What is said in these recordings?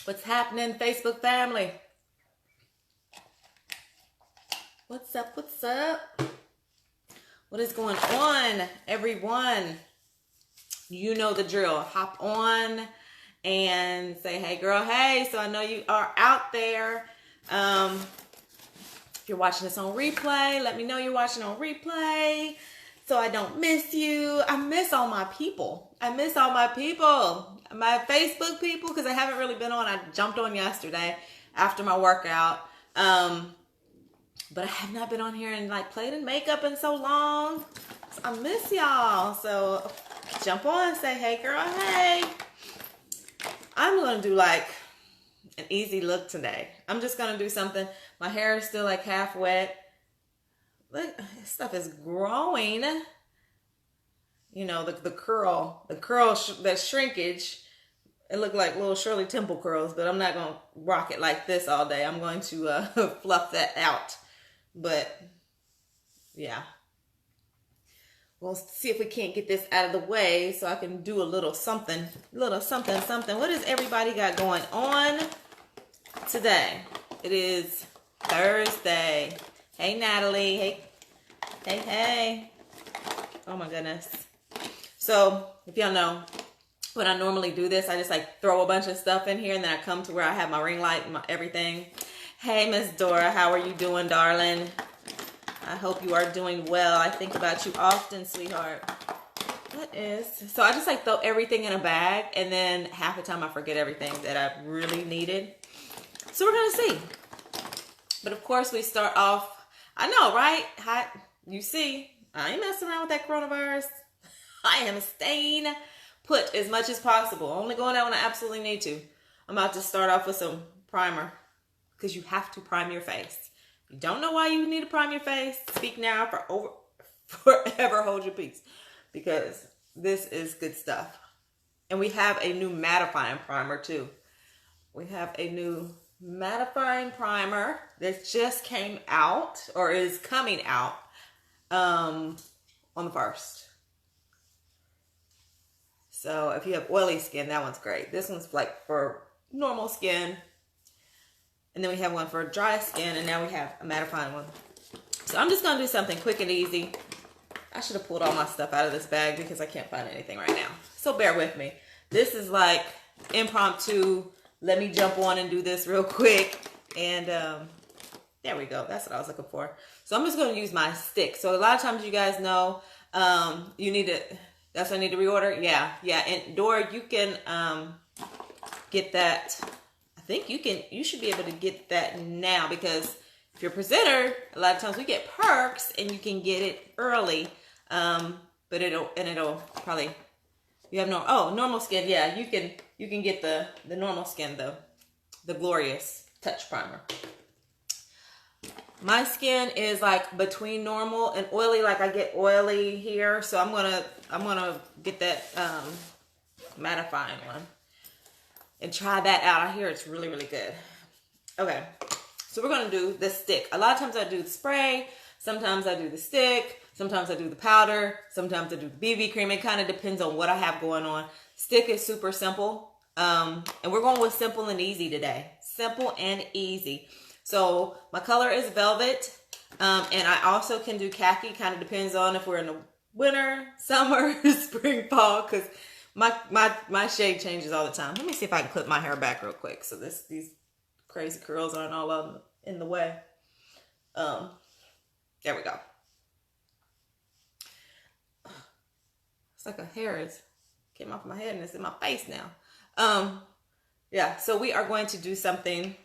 What's happening, Facebook family? What's up? What's up? What is going on, everyone? You know the drill. Hop on and say, hey, girl, hey. So I know you are out there. If you're watching this on replay, let me know you're watching on replay so I don't miss you. I miss all my people. My Facebook people, because I haven't really been on. I jumped on yesterday after my workout. But I have not been on here and like played in makeup in so long. So I miss y'all. So jump on and say, hey girl, hey. I'm going to do like an easy look today. I'm just going to do something. My hair is still like half wet. Look, this stuff is growing. You know, the curl, that shrinkage. It looked like little Shirley Temple curls, but I'm not going to rock it like this all day. I'm going to fluff that out. But yeah, we'll see if we can't get this out of the way so I can do a little something. What does everybody got going on today? It is Thursday. Hey, Natalie. Hey. Oh my goodness. So if y'all know, when I normally do this, I just like throw a bunch of stuff in here and then I come to where I have my ring light and everything. Hey, Miss Dora, how are you doing, darling? I hope you are doing well. I think about you often, sweetheart. So I just like throw everything in a bag, and then half the time I forget everything that I really needed. So we're going to see. But of course, we start off, I know, right? You see, I ain't messing around with that coronavirus. I am staying put as much as possible. Only going out when I absolutely need to. I'm about to start off with some primer. Because you have to prime your face. You don't know why you need to prime your face? Speak now, forever hold your peace. Because this is good stuff. And we have a new mattifying primer too. We have a new mattifying primer that just came out, or is coming out, on the 1st. So if you have oily skin, that one's great. This one's like for normal skin. And then we have one for dry skin, and now we have a mattifying one. So I'm just going to do something quick and easy. I should have pulled all my stuff out of this bag because I can't find anything right now. So bear with me. This is like impromptu. Let me jump on and do this real quick. And there we go. That's what I was looking for. So I'm just going to use my stick. So a lot of times you guys know you need to, that's what I need to reorder. Yeah. And Dora, you can get that. I think you should be able to get that now, because if you're a presenter, a lot of times we get perks and you can get it early. But it'll probably, you have normal skin. Yeah, you can get the normal skin, the Glorious Touch Primer. My skin is like between normal and oily. Like I get oily here, so I'm gonna get that mattifying one and try that out. I hear it's really, really good. Okay, so we're gonna do the stick. A lot of times I do the spray, sometimes I do the stick, sometimes I do the powder, sometimes I do the BB cream. It kind of depends on what I have going on. Stick is super simple, and we're going with simple and easy today. Simple and easy. So my color is velvet, and I also can do khaki. Kind of depends on if we're in the winter, summer, spring, fall, because my shade changes all the time. Let me see if I can clip my hair back real quick so these crazy curls aren't all in the way. There we go. It's like a hair came off my head and it's in my face now. Yeah, so we are going to do something.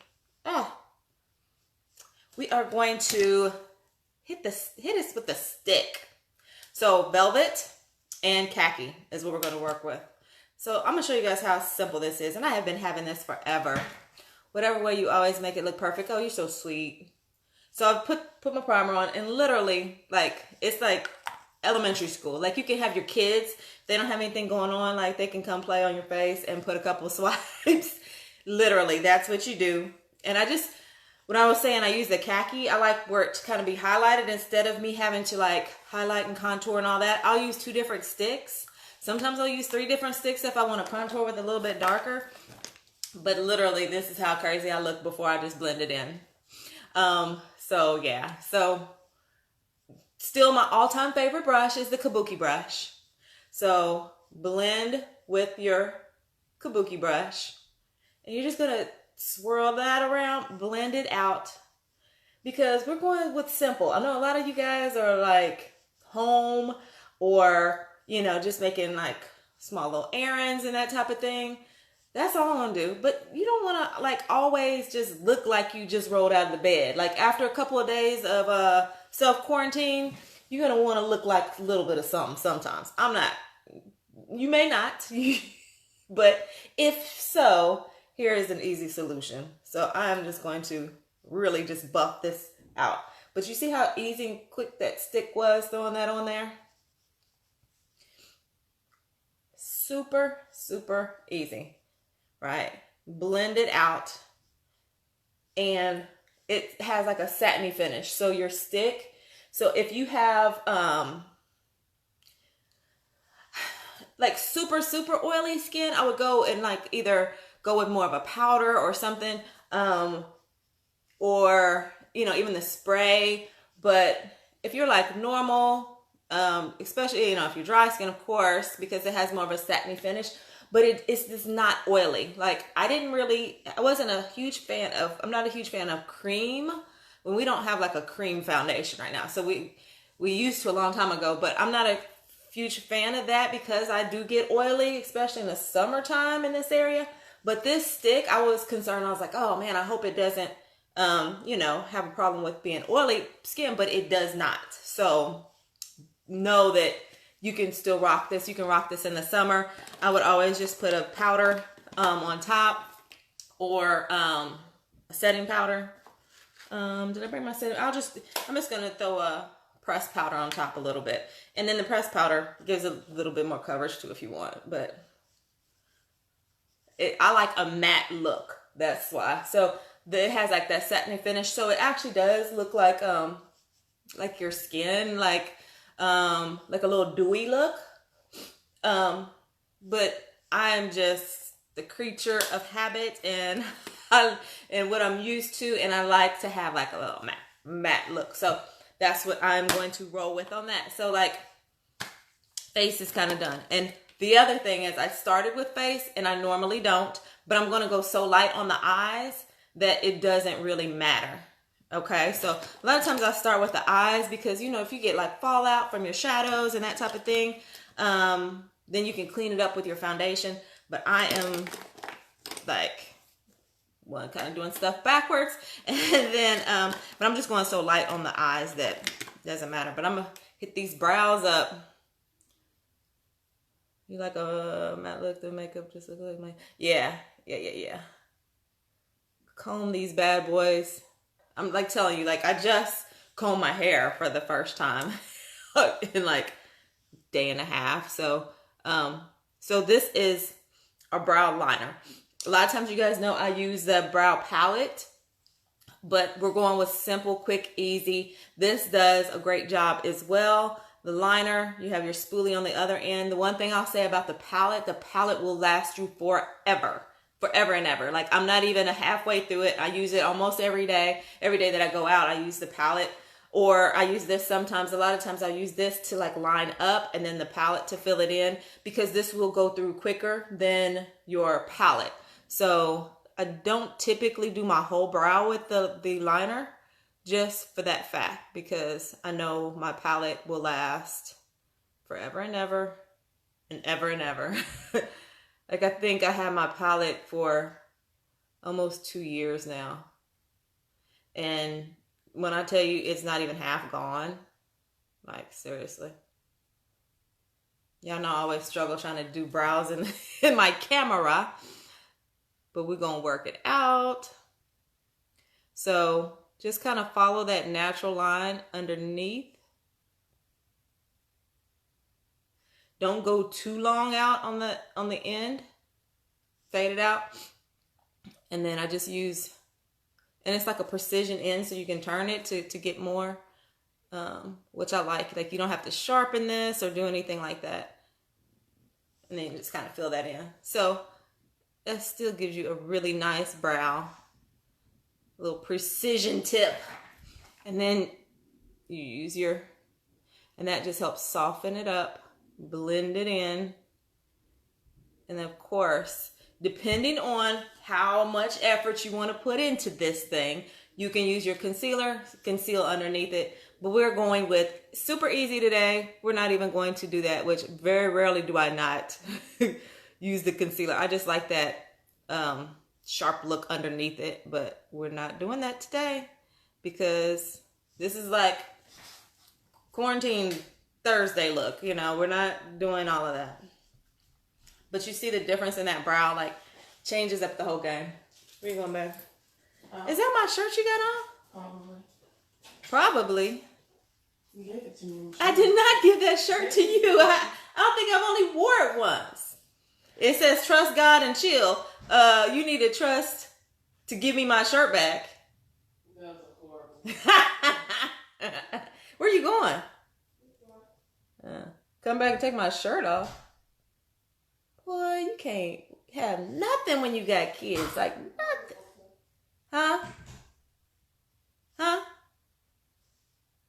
We are going to hit us with the stick. So velvet and khaki is what we're going to work with. So I'm going to show you guys how simple this is. And I have been having this forever. Whatever way you always make it look perfect. Oh, you're so sweet. So I've put my primer on, and literally, like, it's like elementary school. Like, you can have your kids, if they don't have anything going on, like, they can come play on your face and put a couple of swipes. Literally, that's what you do. And when I was saying I use the khaki, I like where it to kind of be highlighted instead of me having to like highlight and contour and all that. I'll use 2 different sticks. Sometimes I'll use 3 different sticks if I want to contour with a little bit darker. But literally, this is how crazy I look before I just blend it in. So yeah, so still my all-time favorite brush is the Kabuki brush. So blend with your Kabuki brush, and you're just gonna swirl that around, blend it out, because we're going with simple. I know a lot of you guys are like home, or you know, just making like small little errands and that type of thing. That's all I want to do. But you don't want to like always just look like you just rolled out of the bed. Like after a couple of days of self-quarantine, you're going to want to look like a little bit of something sometimes. I'm not. You may not. But if so, here is an easy solution. So I'm just going to really just buff this out. But you see how easy and quick that stick was throwing that on there? Super, super easy. Right? Blend it out, and it has like a satiny finish. So your stick, so if you have like super, super oily skin, I would go and like either go with more of a powder or something, or, you know, even the spray. But if you're like normal, especially, you know, if you're dry skin, of course, because it has more of a satiny finish, but it's just not oily. Like I'm not a huge fan of cream when we don't have like a cream foundation right now. So we used to a long time ago, but I'm not a huge fan of that because I do get oily, especially in the summertime in this area. But this stick, I was concerned. I was like, oh man, I hope it doesn't, you know, have a problem with being oily skin, but it does not. So know that you can still rock this. You can rock this in the summer. I would always just put a powder on top, or a setting powder. Did I bring my setting? I'm just gonna throw a pressed powder on top a little bit, and then the pressed powder gives a little bit more coverage too if you want. But I like a matte look. That's why. So it has like that satiny finish. So it actually does look like your skin, like a little dewy look. But I'm just the creature of habit, and what I'm used to, and I like to have like a little matte look. So that's what I'm going to roll with on that. So like face is kind of done. And the other thing is I started with face, and I normally don't, but I'm going to go so light on the eyes that it doesn't really matter. Okay, so a lot of times I start with the eyes because, you know, if you get like fallout from your shadows and that type of thing, then you can clean it up with your foundation. But I am like, well, kind of doing stuff backwards, and then, but I'm just going so light on the eyes that it doesn't matter. But I'm gonna hit these brows up. You like a matte look? The makeup just look like my, yeah. Comb these bad boys. I'm like telling you, like I just combed my hair for the first time in like day and a half. So, so this is a brow liner. A lot of times you guys know I use the brow palette, but we're going with simple, quick, easy. This does a great job as well. The liner, you have your spoolie on the other end. The one thing I'll say about the palette will last you forever. Forever and ever. Like I'm not even halfway through it. I use it almost every day. Every day that I go out, I use the palette. Or I use this sometimes. A lot of times I use this to like line up, and then the palette to fill it in, because this will go through quicker than your palette. So I don't typically do my whole brow with the liner, just for that fact, because I know my palette will last forever and ever and ever and ever. Like I think I had my palette for almost 2 years now. And when I tell you it's not even half gone, like seriously. Y'all know I always struggle trying to do brows in my camera, but we're going to work it out. So just kind of follow that natural line underneath. Don't go too long out on the end. Fade it out. And then I just use, and it's like a precision end, so you can turn it to get more, which I like. Like you don't have to sharpen this or do anything like that. And then you just kind of fill that in. So that still gives you a really nice brow. A little precision tip. And then you use and that just helps soften it up, blend it in. And of course, depending on how much effort you want to put into this thing, you can use your concealer, conceal underneath it. But we're going with super easy today. We're not even going to do that, which very rarely do I not use the concealer. I just like that sharp look underneath it, but we're not doing that today because this is like quarantine Thursday look. You know, we're not doing all of that. But you see the difference in that brow, like changes up the whole game. Where you going, babe? Is that my shirt you got on? Probably. You gave it to me. I did not give that shirt to you. I don't think I've only wore it once. It says trust God and chill. You need to trust to give me my shirt back. That was horrible. Where you going? Come back and take my shirt off. Boy, you can't have nothing when you got kids. Like nothing. Huh? Huh?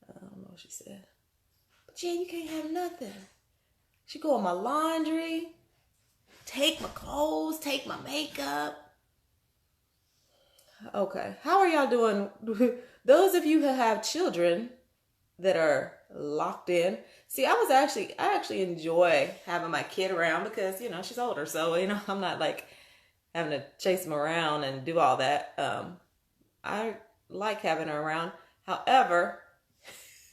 I don't know what she said. But yeah, you can't have nothing. She go on my laundry, take my clothes, take my makeup. Okay. How are y'all doing? Those of you who have children that are locked in. See, I actually enjoy having my kid around because, you know, she's older. So, you know, I'm not like having to chase them around and do all that. I like having her around. However,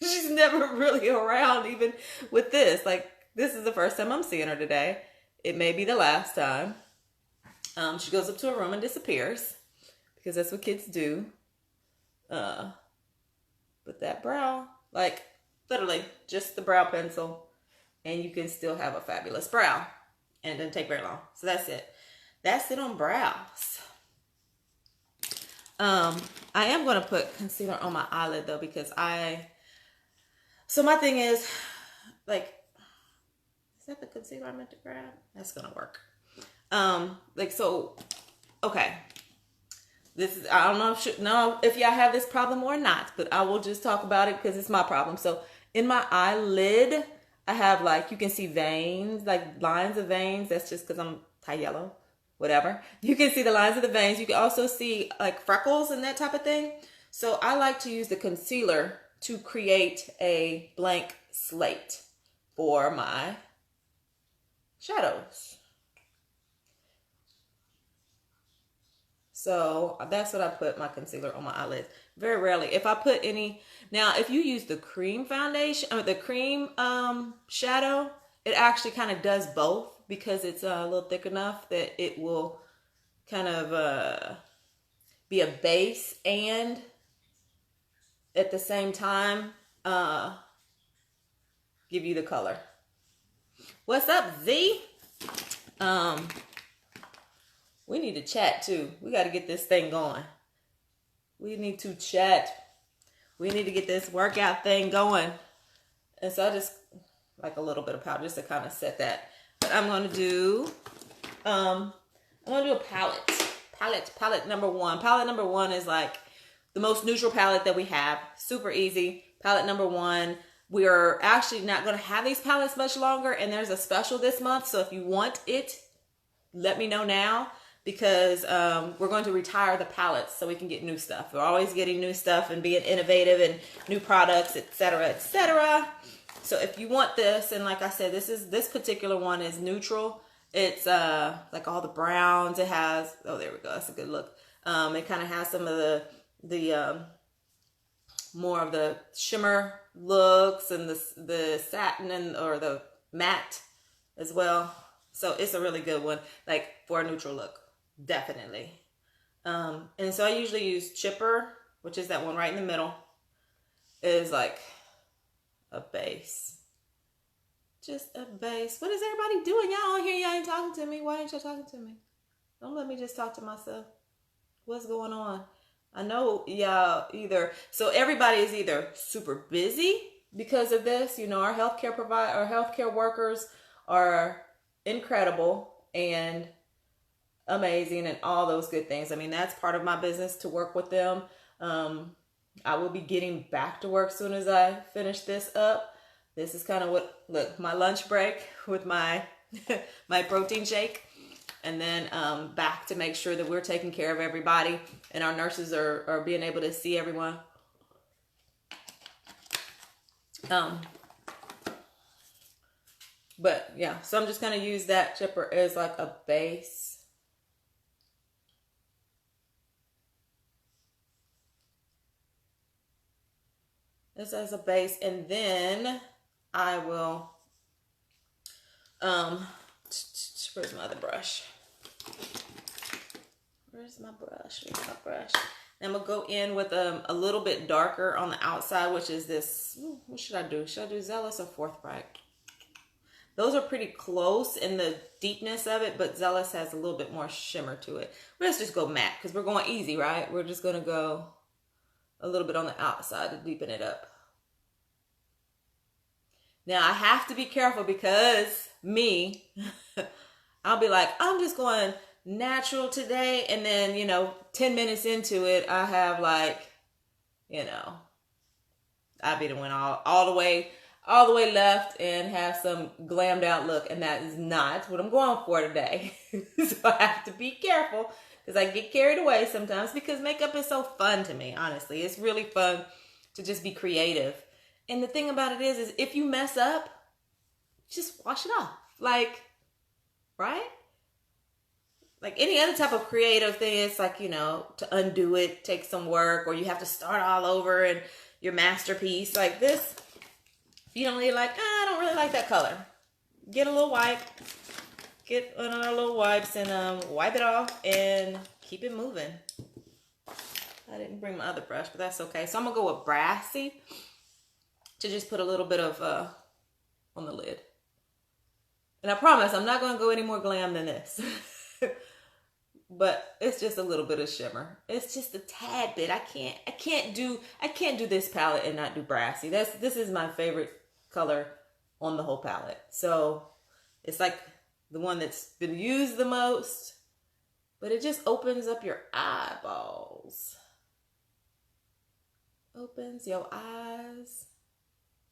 she's never really around even with this. Like, this is the first time I'm seeing her today. It may be the last time. She goes up to her room and disappears because that's what kids do. But that brow, like, literally just the brow pencil, and you can still have a fabulous brow. And it doesn't take very long. So that's it. That's it on brows. I am going to put concealer on my eyelid though, because so my thing is, like, is that the concealer I meant to grab? That's going to work. Okay. This is, I don't know if y'all have this problem or not, but I will just talk about it because it's my problem. So in my eyelid, I have, like, you can see veins, like lines of veins. That's just because I'm tie yellow, whatever. You can see the lines of the veins. You can also see like freckles and that type of thing. So I like to use the concealer to create a blank slate for my shadows. So that's what I put my concealer on my eyelids. Very rarely. If I put any, now if you use the cream foundation or the cream shadow, it actually kind of does both because it's a little thick enough that it will kind of be a base and at the same time give you the color. What's up, Z? We need to chat too. We got to get this thing going. We need to chat. We need to get this workout thing going. And so I just like a little bit of powder just to kind of set that. But I'm going to do a palette. Palette number one. Palette number one is like the most neutral palette that we have. Super easy. Palette number one. We are actually not going to have these palettes much longer, and there's a special this month. So if you want it, let me know now. Because we're going to retire the palettes so we can get new stuff. We're always getting new stuff and being innovative and new products, etc., etc. So if you want this, and like I said, this particular one is neutral. It's like all the browns. It has, oh, there we go. That's a good look. It kind of has some of the more of the shimmer looks and the satin or the matte as well. So it's a really good one, like for a neutral look. Definitely. And so I usually use Chipper, which is that one right in the middle. It is like a base. Just a base. What is everybody doing? Y'all on here, y'all ain't talking to me. Why ain't y'all talking to me? Don't let me just talk to myself. What's going on? I know y'all so everybody is either super busy because of this. You know, our healthcare workers are incredible, and amazing and all those good things. I mean, that's part of my business, to work with them. I will be getting back to work as soon as I finish this up. This is kind of what, look, my lunch break with my my protein shake. And then back to make sure that we're taking care of everybody and our nurses are being able to see everyone. But yeah, so I'm just going to use that chipper as like a base. This as a base, and then I will, where's my other brush? Where's my brush? And I'm going to go in with a little bit darker on the outside, which is this, what should I do? Should I do Zealous or Forthright? Those are pretty close in the deepness of it, but Zealous has a little bit more shimmer to it. Let's just go matte, because we're going easy, right? We're just going to go a little bit on the outside to deepen it up. Now, I have to be careful because me, I'll be like, I'm just going natural today. And then, you know, 10 minutes into it, I have like, you know, I be the one all the way left and have some glammed out look. And that is not what I'm going for today. So I have to be careful because I get carried away sometimes, because makeup is so fun to me, honestly. It's really fun to just be creative. And the thing about it is if you mess up, just wash it off. Like, right? Like any other type of creative thing, it's like, you know, to undo it takes some work, or you have to start all over and your masterpiece. Like this, you don't really like, I don't really like that color. Get a little wipe. Get another little wipes and wipe it off and keep it moving. I didn't bring my other brush, but that's okay. So I'm going to go with Brassy to just put a little bit of on the lid. And I promise I'm not going to go any more glam than this. But it's just a little bit of shimmer. It's just a tad bit. I can't do this palette and not do Brassy. This is my favorite color on the whole palette. So it's like the one that's been used the most, but it just opens up your eyeballs. Opens your eyes.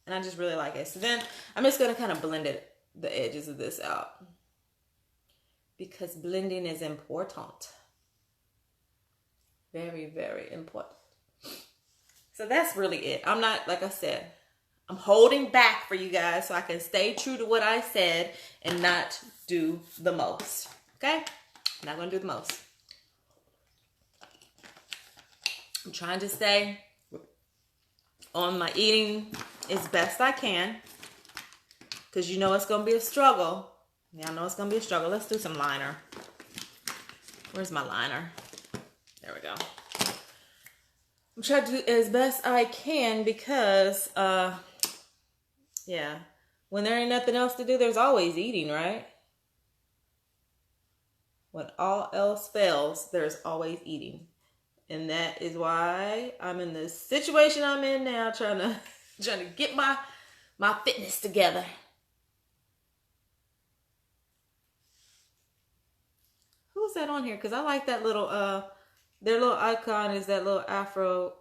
And I just really like it. So then I'm just going to kind of blend the edges of this out, because blending is important. Very, very important. So that's really it. I'm not, like I said, I'm holding back for you guys so I can stay true to what I said and not do the most. Okay? I'm not going to do the most. I'm trying to stay on my eating as best I can, because you know it's going to be a struggle. Yeah, I know it's going to be a struggle. Let's do some liner. Where's my liner? There we go. I'm trying to do as best I can because, yeah, when there ain't nothing else to do, there's always eating, right? When all else fails, there's always eating. And that is why I'm in the situation I'm in now, trying to get my fitness together. Who's that on here? Because I like that little, their little icon is that little afro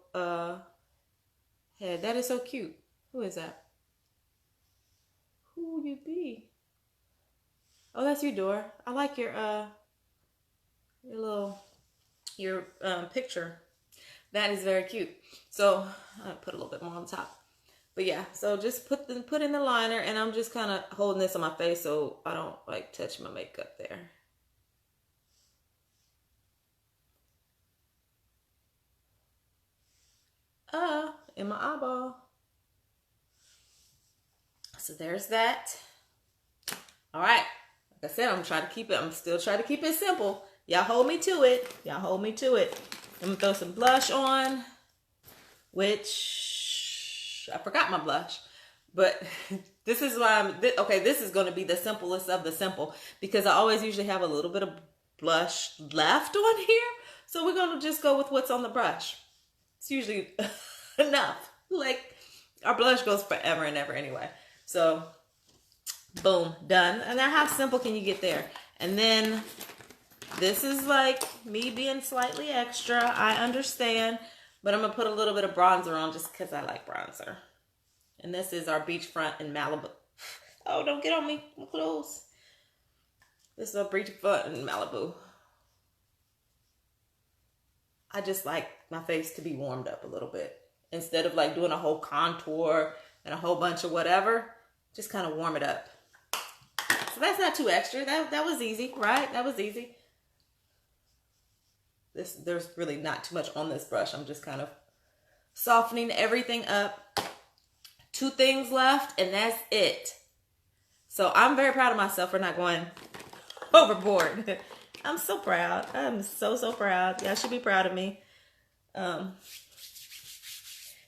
head. That is so cute. Who is that? Who will you be? Oh, that's you, Dora. I like your picture. That is very cute. So I'll put a little bit more on top. But yeah, so just put in the liner, and I'm just kind of holding this on my face so I don't like touch my makeup there. In my eyeball. So there's that. All right. Like I said, I'm still trying to keep it simple. Y'all hold me to it. I'm gonna throw some blush on, which I forgot my blush, but this is why this is gonna be the simplest of the simple, because I always usually have a little bit of blush left on here. So we're gonna just go with what's on the brush. It's usually enough. Like, our blush goes forever and ever anyway. So, boom, done. And now how simple can you get there? And then This is like me being slightly extra. I understand. But I'm going to put a little bit of bronzer on just because I like bronzer. And this is our beachfront in Malibu. Oh, don't get on me. I'm close. This is our beachfront in Malibu. I just like my face to be warmed up a little bit. Instead of like doing a whole contour and a whole bunch of whatever, just kind of warm it up. So that's not too extra. That was easy, right? That was easy. There's really not too much on this brush. I'm just kind of softening everything up. 2 things left, and that's it. So I'm very proud of myself for not going overboard. I'm so proud. I'm so proud. Y'all should be proud of me.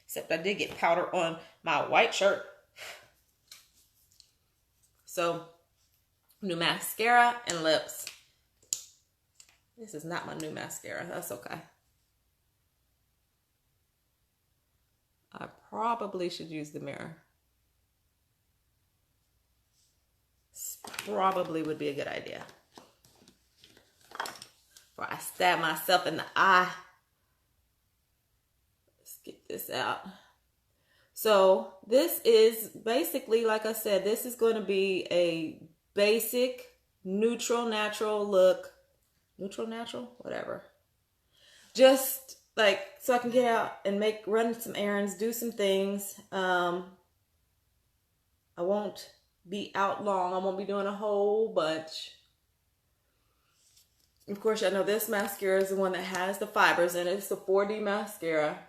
Except I did get powder on my white shirt. So, new mascara and lips. This is not my new mascara. That's okay. I probably should use the mirror. This probably would be a good idea. Before I stab myself in the eye. Let's get this out. So this is basically, like I said, this is going to be a basic, neutral, natural look. Neutral, natural, whatever. Just like so I can get out and run some errands, do some things. I won't be out long. I won't be doing a whole bunch. Of course, I know this mascara is the one that has the fibers in it. It's a 4D mascara.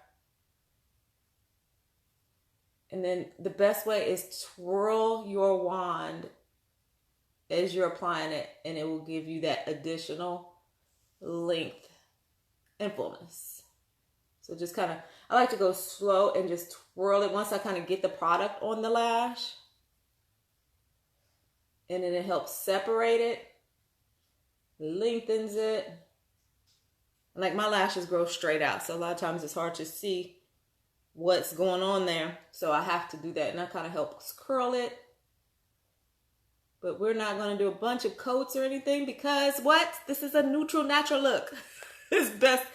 And then the best way is twirl your wand as you're applying it, and it will give you that additional length and fullness. So just kind of, I like to go slow and just twirl it once I kind of get the product on the lash. And then it helps separate it, lengthens it. Like my lashes grow straight out, so a lot of times it's hard to see what's going on there. So I have to do that, and that kind of helps curl it. But we're not going to do a bunch of coats or anything because what? This is a neutral, natural look. As best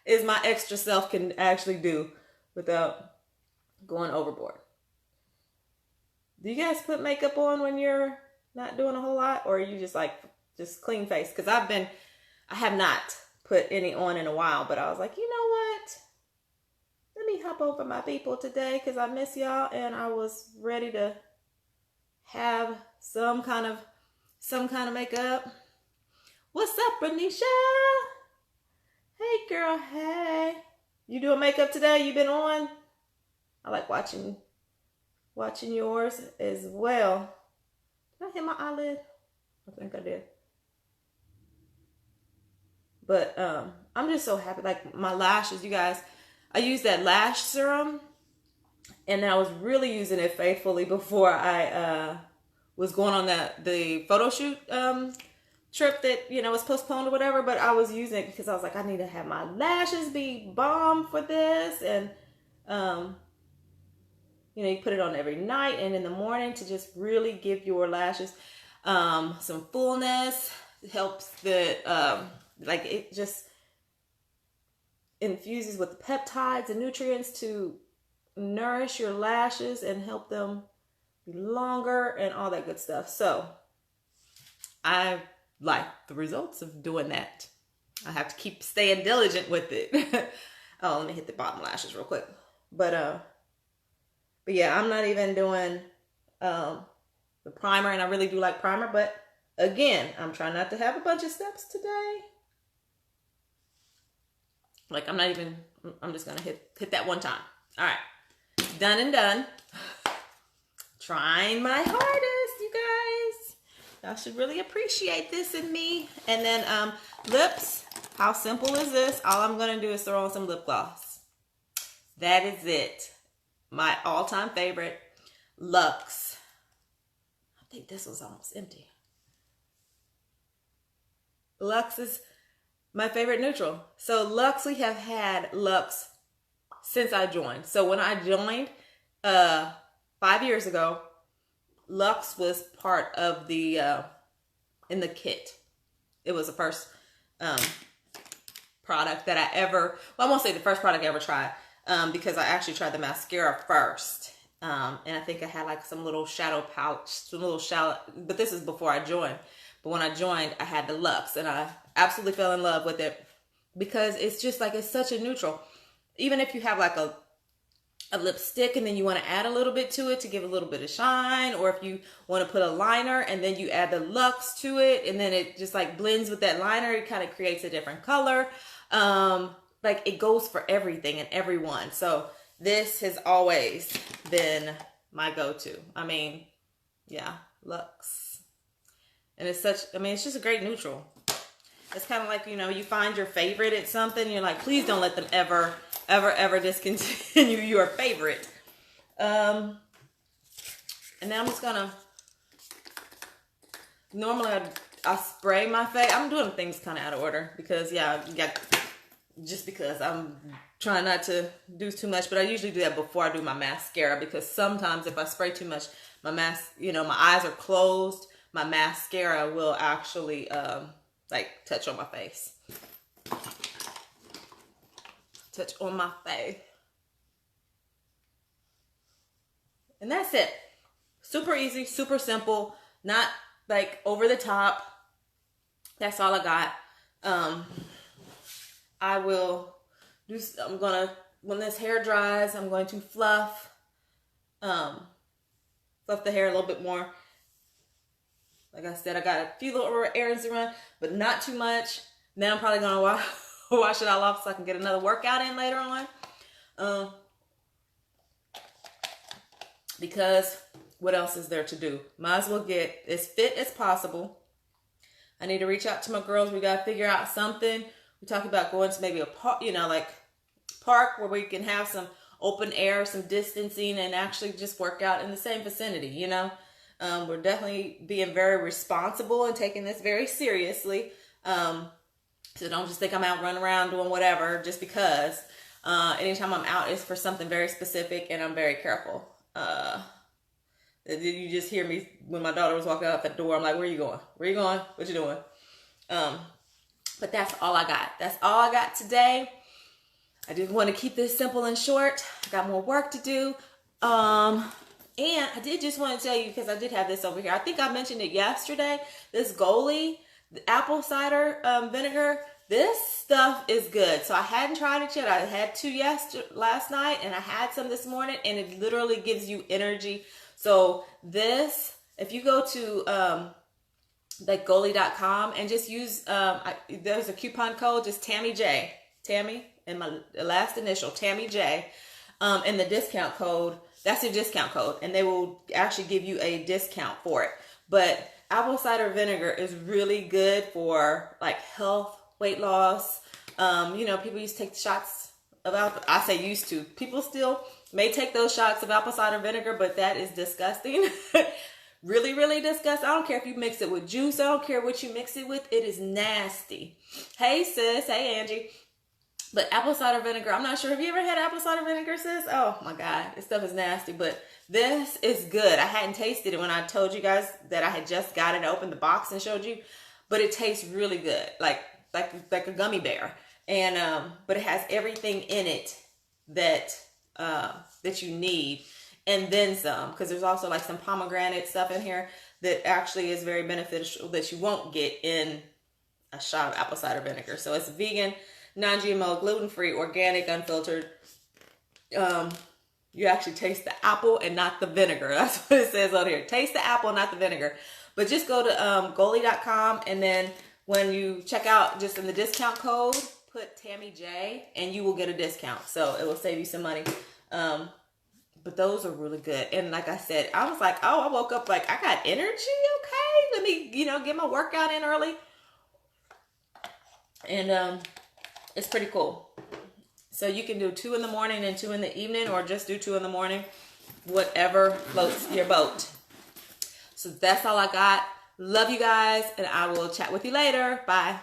as my extra self can actually do without going overboard. Do you guys put makeup on when you're not doing a whole lot? Or are you just like, just clean face? Because I have not put any on in a while. But I was like, you know what? Let me hop over my people today because I miss y'all. And I was ready to have some kind of makeup. What's up, Renisha? Hey girl, hey. You doing makeup today? You been on? I like watching yours as well. Did I hit my eyelid? I think I did. But I'm just so happy. Like my lashes, you guys, I used that lash serum, and I was really using it faithfully before I was going on the photo shoot trip that, was postponed or whatever. But I was using it because I was like, I need to have my lashes be bomb for this. And you put it on every night and in the morning to just really give your lashes some fullness. It helps it just infuses with peptides and nutrients to nourish your lashes and help them be longer and all that good stuff. So I like the results of doing that. I have to keep staying diligent with it. Oh, let me hit the bottom lashes real quick. But yeah, I'm not even doing the primer, and I really do like primer. But again, I'm trying not to have a bunch of steps today. Like I'm just gonna hit that one time. All right, done and done. Trying my hardest, you guys. Y'all should really appreciate this in me. And then lips. How simple is this? All I'm gonna do is throw on some lip gloss. That is it. My all-time favorite, Luxe. I think this was almost empty. Luxe is my favorite neutral. So Luxe, we have had Luxe since I joined. So when I joined 5 years ago, Luxe was part of the in the kit. It was the first product that I ever, well, I won't say the first product I ever tried, because I actually tried the mascara first. And I think I had like some little shadow pouch, but this is before I joined. But when I joined, I had the Luxe, and I absolutely fell in love with it because it's just like, it's such a neutral. Even if you have like a lipstick and then you want to add a little bit to it to give a little bit of shine, or if you want to put a liner and then you add the Luxe to it and then it just like blends with that liner, it kind of creates a different color. Like it goes for everything and everyone. So this has always been my go-to. I mean, yeah, Luxe. And it's such, I mean, it's just a great neutral. It's kind of like, you know, you find your favorite at something, you're like, please don't let them ever discontinue your favorite. And now I'm just gonna, normally I spray my face. I'm doing things kind of out of order because, yeah, just because I'm trying not to do too much, but I usually do that before I do my mascara, because sometimes if I spray too much, my my eyes are closed, my mascara will actually like touch on my face. Touch on my face. And that's it. Super easy, super simple, not like over the top. That's all I got. I will do, I'm gonna, when this hair dries, I'm going to fluff the hair a little bit more. Like I said, I got a few little errands to run, but not too much. Now I'm probably gonna wash it all off so I can get another workout in later on. Because what else is there to do? Might as well get as fit as possible. I need to reach out to my girls. We got to figure out something. We talked about going to maybe a park, like park where we can have some open air, some distancing, and actually just work out in the same vicinity, We're definitely being very responsible and taking this very seriously. So don't just think I'm out running around doing whatever just because. Anytime I'm out, it's for something very specific, and I'm very careful. You just hear me when my daughter was walking out the door. I'm like, where you going? Where you going? What you doing? But that's all I got. That's all I got today. I did want to keep this simple and short. I got more work to do. And I did just want to tell you, because I did have this over here. I think I mentioned it yesterday. This Goli, the apple cider vinegar. This stuff is good. So I hadn't tried it yet. I had two last night, and I had some this morning, and it literally gives you energy. So this, if you go to like Goli.com and just use, there's a coupon code, just Tammy J. Tammy, and my last initial, Tammy J. And the discount code, that's your discount code, and they will actually give you a discount for it. But apple cider vinegar is really good for like health, weight loss. People used to take shots of apple. I say used to. People still may take those shots of apple cider vinegar, but that is disgusting. Really, really disgusting. I don't care if you mix it with juice. I don't care what you mix it with. It is nasty. Hey, sis. Hey, Angie. But apple cider vinegar, I'm not sure. Have you ever had apple cider vinegar, sis? Oh, my God. This stuff is nasty. But this is good. I hadn't tasted it when I told you guys that I had just got it, opened the box and showed you. But it tastes really good. Like a gummy bear. And but it has everything in it that you need. And then some, because there's also like some pomegranate stuff in here that actually is very beneficial that you won't get in a shot of apple cider vinegar. So it's vegan, non-GMO, gluten-free, organic, unfiltered. You actually taste the apple and not the vinegar. That's what it says on here. Taste the apple, not the vinegar. But just go to Goli.com, and then when you check out, just in the discount code, put Tammy J, and you will get a discount. So it will save you some money. But those are really good. And like I said, I was like, oh, I woke up like, I got energy, okay? Let me, get my workout in early. And it's pretty cool. So you can do 2 in the morning and 2 in the evening, or just do 2 in the morning, whatever floats your boat. So that's all I got. Love you guys, and I will chat with you later. Bye.